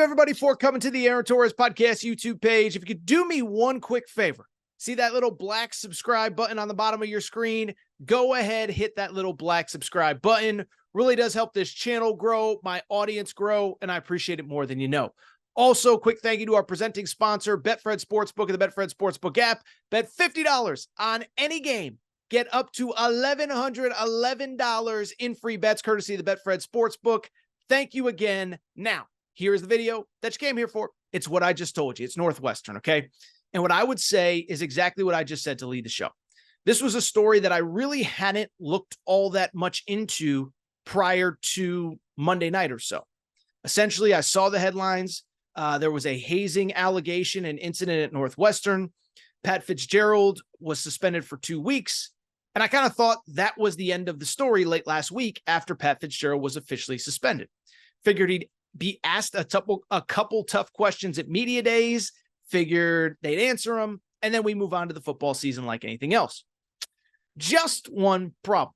you, everybody, for coming to the Aaron Torres Podcast YouTube page. If you could do me one quick favor, see that little black subscribe button on the bottom of your screen? Go ahead, hit that little black subscribe button. Really does help this channel grow, my audience grow, and I appreciate it more than you know. Also, quick thank you to our presenting sponsor, Betfred Sportsbook and the Betfred Sportsbook app. Bet $50 on any game. Get up to $1,111 in free bets courtesy of the Betfred Sportsbook. Thank you again. Now, here's the video that you came here for. It's what I just told you. It's Northwestern, okay? And what I would say is exactly what I just said to lead the show. This was a story that I really hadn't looked all that much into prior to Monday night or so. Essentially, I saw the headlines. There was a hazing allegation and incident at Northwestern. Pat Fitzgerald was suspended for 2 weeks. And I kind of thought that was the end of the story late last week after Pat Fitzgerald was officially suspended. Figured he'd be asked a couple tough questions at media days, figured they'd answer them, and then we move on to the football season like anything else. Just one problem.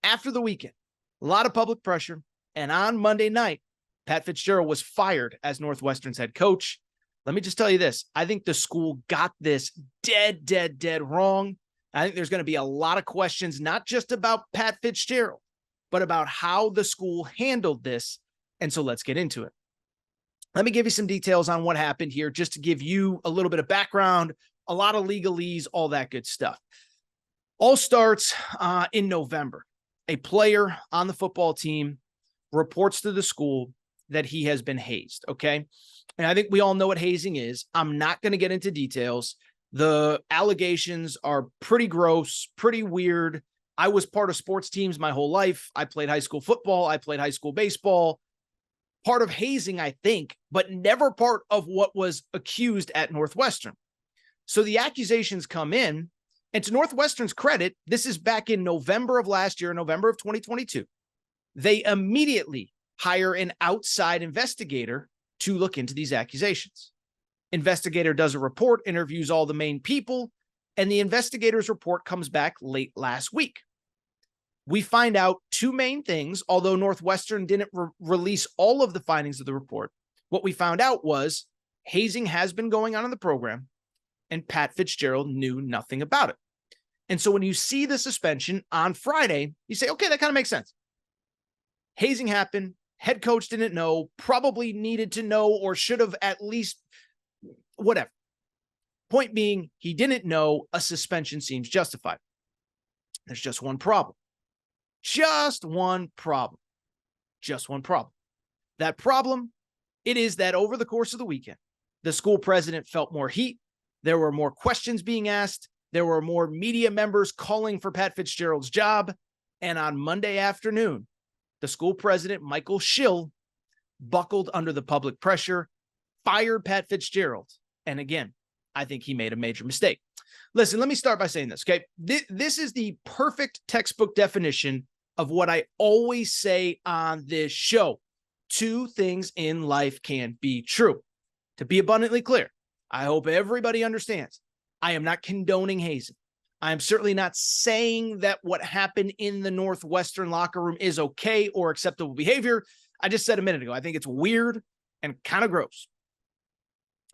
After the weekend, a lot of public pressure, and on Monday night, Pat Fitzgerald was fired as Northwestern's head coach. Let me just tell you this. I think the school got this dead wrong. I think there's going to be a lot of questions, not just about Pat Fitzgerald, but about how the school handled this. And so let's get into it. Let me give you some details on what happened here, just to give you a little bit of background, a lot of legalese, all that good stuff. All starts in November. A player on the football team reports to the school that he has been hazed, okay? And I think we all know what hazing is. I'm not going to get into details. The allegations are pretty gross, pretty weird. I was part of sports teams my whole life. I played high school football. I played high school baseball. Part of hazing, I think, but never part of what was accused at Northwestern. So the accusations come in, and to Northwestern's credit, this is back in November of last year, November of 2022. They immediately hire an outside investigator to look into these accusations. Investigator does a report, interviews all the main people, and the investigator's report comes back late last week. We find out two main things, although Northwestern didn't release all of the findings of the report. What we found out was hazing has been going on in the program, and Pat Fitzgerald knew nothing about it. And so when you see the suspension on Friday, you say, okay, that kind of makes sense. Hazing happened. Head coach didn't know, probably needed to know, or should have at least, whatever. Point being, he didn't know. A suspension seems justified. There's just one problem. Just one problem. That problem, it is that over the course of the weekend, the school president felt more heat. There were more questions being asked. There were more media members calling for Pat Fitzgerald's job. And on Monday afternoon, the school president, Michael Schill, buckled under the public pressure, fired Pat Fitzgerald. And again, I think he made a major mistake. Listen, let me start by saying this, okay? This is the perfect textbook definition of what I always say on this show. Two things in life can be true. To be abundantly clear, I hope everybody understands, I am not condoning hazing. I am certainly not saying that what happened in the Northwestern locker room is okay or acceptable behavior. I just said a minute ago, I think it's weird and kind of gross.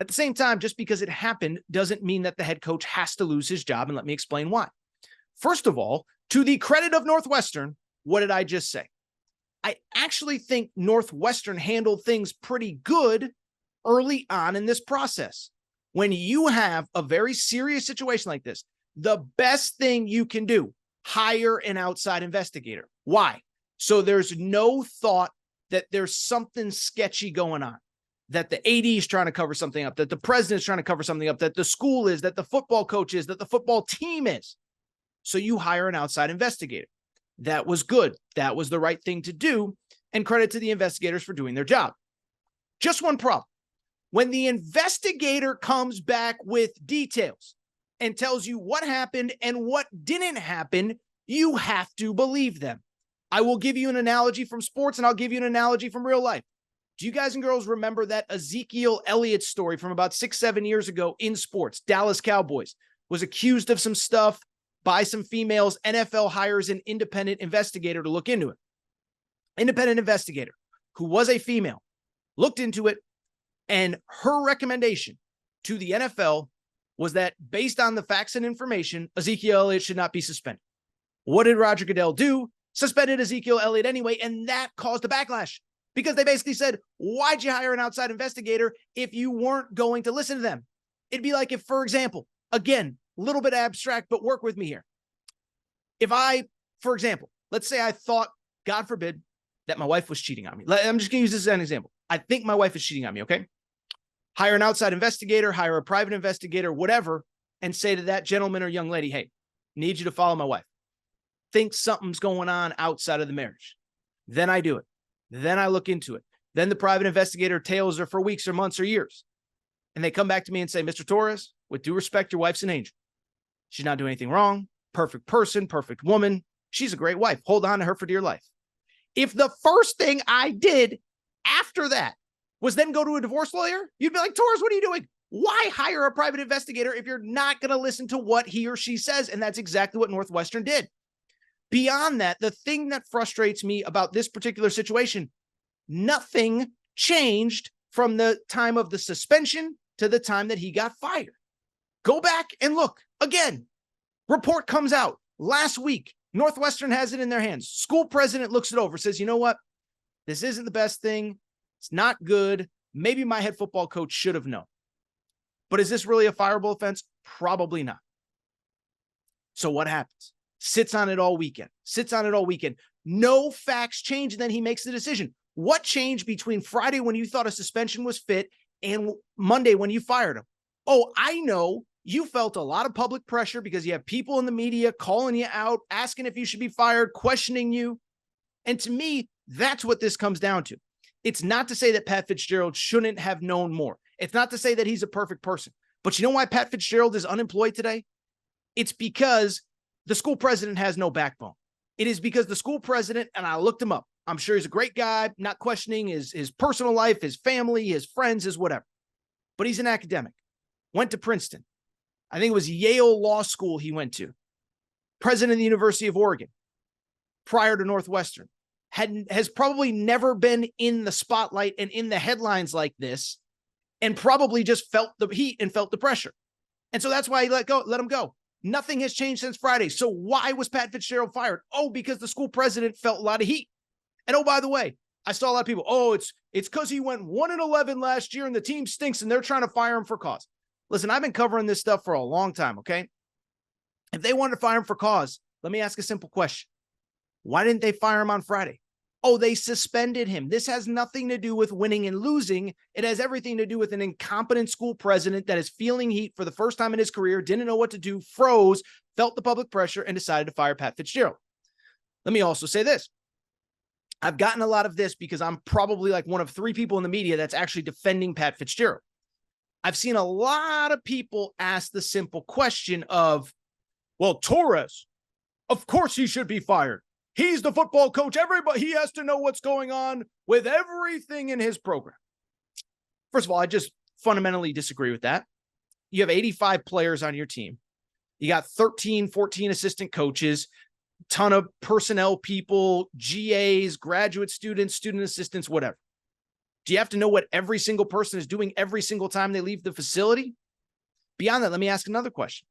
At the same time, just because it happened doesn't mean that the head coach has to lose his job, and let me explain why. First of all, to the credit of Northwestern, what did I just say? I actually think Northwestern handled things pretty good early on in this process. When you have a very serious situation like this, the best thing you can do, hire an outside investigator. Why? So there's no thought that there's something sketchy going on, that the AD is trying to cover something up, that the president is trying to cover something up, that the school is, that the football coach is, that the football team is. So you hire an outside investigator. That was good. That was the right thing to do. And credit to the investigators for doing their job. Just one problem. When the investigator comes back with details and tells you what happened and what didn't happen, you have to believe them. I will give you an analogy from sports, and I'll give you an analogy from real life. Do you guys and girls remember that Ezekiel Elliott story from about 6-7 years ago in sports? Dallas Cowboys was accused of some stuff by some females. NFL hires an independent investigator to look into it. Independent investigator who was a female looked into it, And her recommendation to the NFL was that based on the facts and information, Ezekiel Elliott should not be suspended. What did Roger Goodell do? Suspended Ezekiel Elliott anyway, and that caused a backlash because they basically said, why'd you hire an outside investigator if you weren't going to listen to them? It'd be like if, for example, again, a little bit abstract, but work with me here. If I, for example, let's say I thought, God forbid, that my wife was cheating on me. I'm just going to use this as an example. I think my wife is cheating on me, okay? Hire an outside investigator, hire a private investigator, whatever, and say to that gentleman or young lady, hey, need you to follow my wife. Think something's going on outside of the marriage. Then I do it. Then I look into it. Then the private investigator tails her for weeks or months or years. And they come back to me and say, Mr. Torres, with due respect, your wife's an angel. She's not doing anything wrong. Perfect person, perfect woman. She's a great wife. Hold on to her for dear life. If the first thing I did after that was then go to a divorce lawyer, you'd be like, Torres, what are you doing? Why hire a private investigator if you're not going to listen to what he or she says? And that's exactly what Northwestern did. Beyond that, the thing that frustrates me about this particular situation, nothing changed from the time of the suspension to the time that he got fired. Go back and look. Again, report comes out last week. Northwestern has it in their hands. School president looks it over, says, you know what? This isn't the best thing. It's not good. Maybe my head football coach should have known. But is this really a fireable offense? Probably not. So what happens? Sits on it all weekend. No facts change, and then he makes the decision. What changed between Friday when you thought a suspension was fit and Monday when you fired him? Oh, I know you felt a lot of public pressure because you have people in the media calling you out, asking if you should be fired, questioning you. And to me, that's what this comes down to. It's not to say that Pat Fitzgerald shouldn't have known more. It's not to say that he's a perfect person. But you know why Pat Fitzgerald is unemployed today? It's because the school president has no backbone. It is because the school president, and I looked him up, I'm sure he's a great guy, not questioning his personal life, his family, his friends, his whatever. But he's an academic. Went to Princeton. I think it was Yale Law School he went to. President of the University of Oregon. Prior to Northwestern. Has probably never been in the spotlight and in the headlines like this, and probably just felt the heat and felt the pressure. And so that's why he let him go. Nothing has changed since Friday. So why was Pat Fitzgerald fired? Oh, because the school president felt a lot of heat. And oh, by the way, I saw a lot of people, oh, it's because he went 1-11 last year and the team stinks and they're trying to fire him for cause. Listen, I've been covering this stuff for a long time, okay? If they wanted to fire him for cause, let me ask a simple question. Why didn't they fire him on Friday? Oh, they suspended him. This has nothing to do with winning and losing. It has everything to do with an incompetent school president that is feeling heat for the first time in his career, didn't know what to do, froze, felt the public pressure, and decided to fire Pat Fitzgerald. Let me also say this. I've gotten a lot of this because I'm probably like one of 3 people in the media that's actually defending Pat Fitzgerald. I've seen a lot of people ask the simple question of, well, Torres, of course he should be fired. He's the football coach. Everybody, he has to know what's going on with everything in his program. First of all, I just fundamentally disagree with that. You have 85 players on your team. You got 13, 14 assistant coaches, ton of personnel people, GAs, graduate students, student assistants, whatever. Do you have to know what every single person is doing every single time they leave the facility? Beyond that, let me ask another question.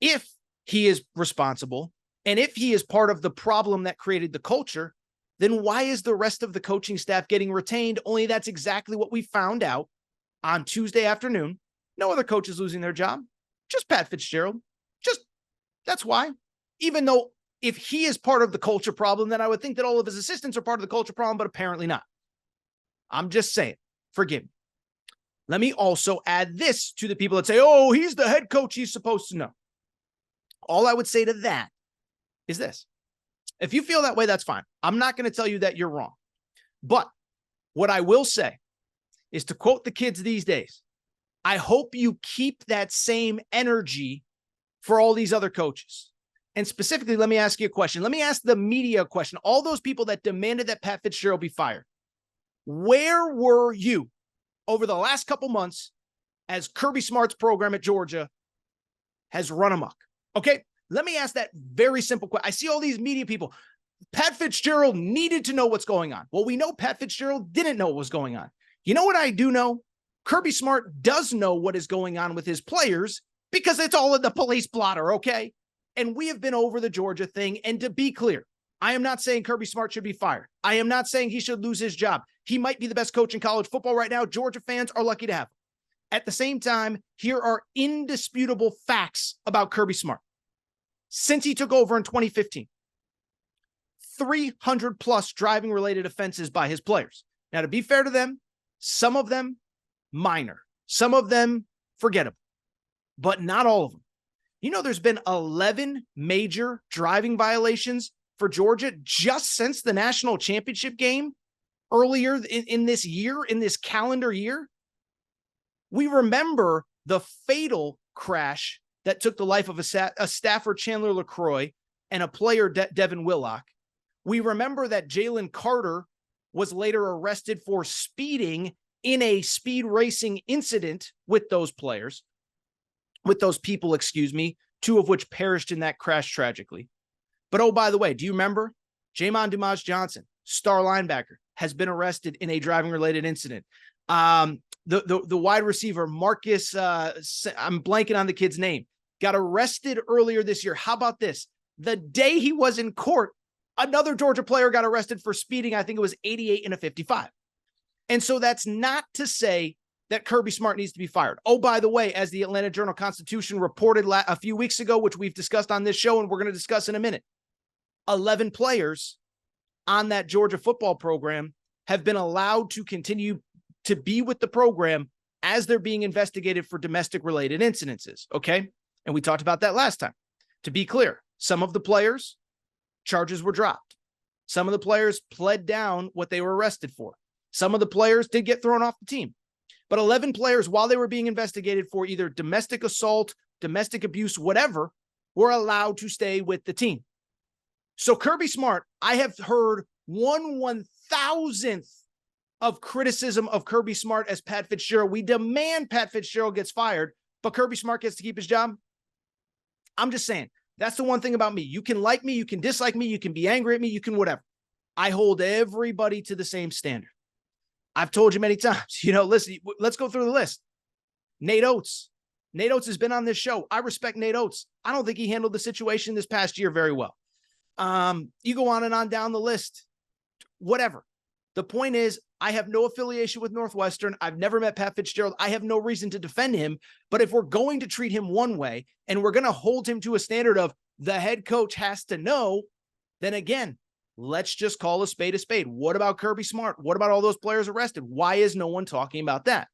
If he is responsible, and if he is part of the problem that created the culture, then why is the rest of the coaching staff getting retained? Only that's exactly what we found out on Tuesday afternoon. No other coach is losing their job. Just Pat Fitzgerald. That's why. Even though if he is part of the culture problem, then I would think that all of his assistants are part of the culture problem, but apparently not. I'm just saying, forgive me. Let me also add this to the people that say, oh, he's the head coach, he's supposed to know. All I would say to that is this. If you feel that way, that's fine. I'm not going to tell you that you're wrong. But what I will say is, to quote the kids these days, I hope you keep that same energy for all these other coaches. And specifically, let me ask you a question. Let me ask the media a question. All those people that demanded that Pat Fitzgerald be fired, where were you over the last couple months as Kirby Smart's program at Georgia has run amok? Okay, let me ask that very simple question. I see all these media people. Pat Fitzgerald needed to know what's going on. Well, we know Pat Fitzgerald didn't know what was going on. You know what I do know? Kirby Smart does know what is going on with his players because it's all in the police blotter, okay? And we have been over the Georgia thing. And to be clear, I am not saying Kirby Smart should be fired. I am not saying he should lose his job. He might be the best coach in college football right now. Georgia fans are lucky to have him. At the same time, here are indisputable facts about Kirby Smart. Since he took over in 2015, 300 plus driving related offenses by his players. Now, to be fair to them, some of them minor, some of them forgettable, but not all of them. You know, there's been 11 major driving violations for Georgia just since the national championship game earlier in this year, in this calendar year. We remember the fatal crash that took the life of a staffer, Chandler LaCroix, and a player, Devin Willock. We remember that Jalen Carter was later arrested for speeding in a speed racing incident with those players, with those people, two of which perished in that crash tragically. But oh, by the way, do you remember Jamon Dumas-Johnson, star linebacker, has been arrested in a driving-related incident. The wide receiver, Marcus, I'm blanking on the kid's name, got arrested earlier this year. How about this? The day he was in court, another Georgia player got arrested for speeding. I think it was 88 in a 55. And so that's not to say that Kirby Smart needs to be fired. Oh, by the way, as the Atlanta Journal-Constitution reported a few weeks ago, which we've discussed on this show and we're going to discuss in a minute, 11 players on that Georgia football program have been allowed to continue to be with the program as they're being investigated for domestic-related incidences, okay? And we talked about that last time. To be clear, some of the players, charges were dropped. Some of the players pled down what they were arrested for. Some of the players did get thrown off the team. But 11 players, while they were being investigated for either domestic assault, domestic abuse, whatever, were allowed to stay with the team. So Kirby Smart, I have heard 1/1000th of criticism of Kirby Smart as Pat Fitzgerald. We demand Pat Fitzgerald gets fired, but Kirby Smart gets to keep his job. I'm just saying, that's the one thing about me. You can like me, you can dislike me, you can be angry at me, you can whatever. I hold everybody to the same standard. I've told you many times, listen, let's go through the list. Nate Oates. Nate Oates has been on this show. I respect Nate Oates. I don't think he handled the situation this past year very well. You go on and on down the list, whatever. The point is, I have no affiliation with Northwestern. I've never met Pat Fitzgerald. I have no reason to defend him. But if we're going to treat him one way and we're going to hold him to a standard of the head coach has to know, then again, let's just call a spade a spade. What about Kirby Smart? What about all those players arrested? Why is no one talking about that?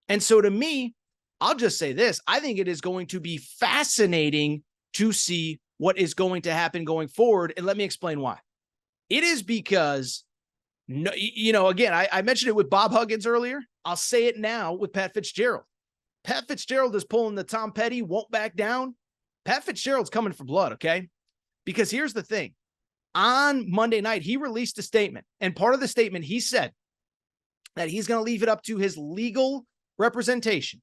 And so to me, I'll just say this. I think it is going to be fascinating to see what is going to happen going forward. And let me explain why. It is because, again, I mentioned it with Bob Huggins earlier. I'll say it now with Pat Fitzgerald. Pat Fitzgerald is pulling the Tom Petty, won't back down. Pat Fitzgerald's coming for blood, okay? Because here's the thing. On Monday night, he released a statement. And part of the statement, he said that he's going to leave it up to his legal representation,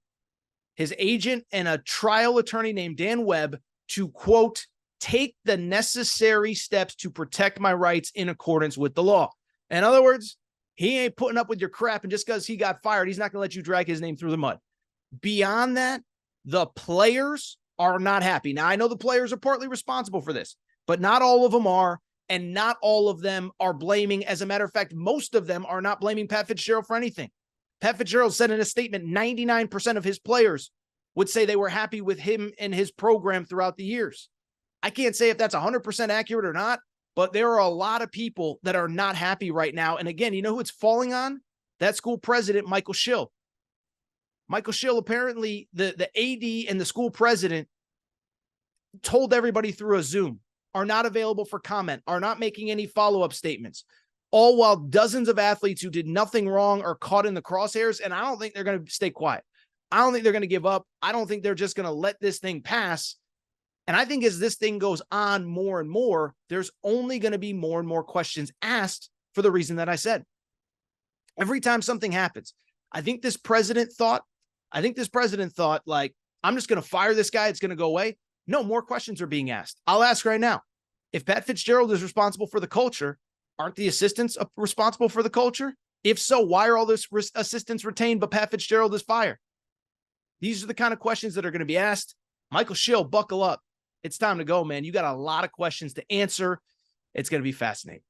his agent and a trial attorney named Dan Webb to, quote, take the necessary steps to protect my rights in accordance with the law. In other words, he ain't putting up with your crap, and just because he got fired, he's not going to let you drag his name through the mud. Beyond that, the players are not happy. Now, I know the players are partly responsible for this, but not all of them are, and not all of them are blaming. As a matter of fact, most of them are not blaming Pat Fitzgerald for anything. Pat Fitzgerald said in a statement, 99% of his players would say they were happy with him and his program throughout the years. I can't say if that's 100% accurate or not, but there are a lot of people that are not happy right now. And again, you know who it's falling on? That school president, Michael Schill. Michael Schill, apparently the AD and the school president told everybody through a Zoom, are not available for comment, are not making any follow-up statements, all while dozens of athletes who did nothing wrong are caught in the crosshairs. And I don't think they're going to stay quiet. I don't think they're going to give up. I don't think they're just going to let this thing pass. And I think as this thing goes on more and more, there's only going to be more and more questions asked for the reason that I said. Every time something happens, I think this president thought, like, I'm just going to fire this guy. It's going to go away. No, more questions are being asked. I'll ask right now. If Pat Fitzgerald is responsible for the culture, aren't the assistants responsible for the culture? If so, why are all those assistants retained, but Pat Fitzgerald is fired? These are the kind of questions that are going to be asked. Michael Schill, buckle up. It's time to go, man. You got a lot of questions to answer. It's going to be fascinating.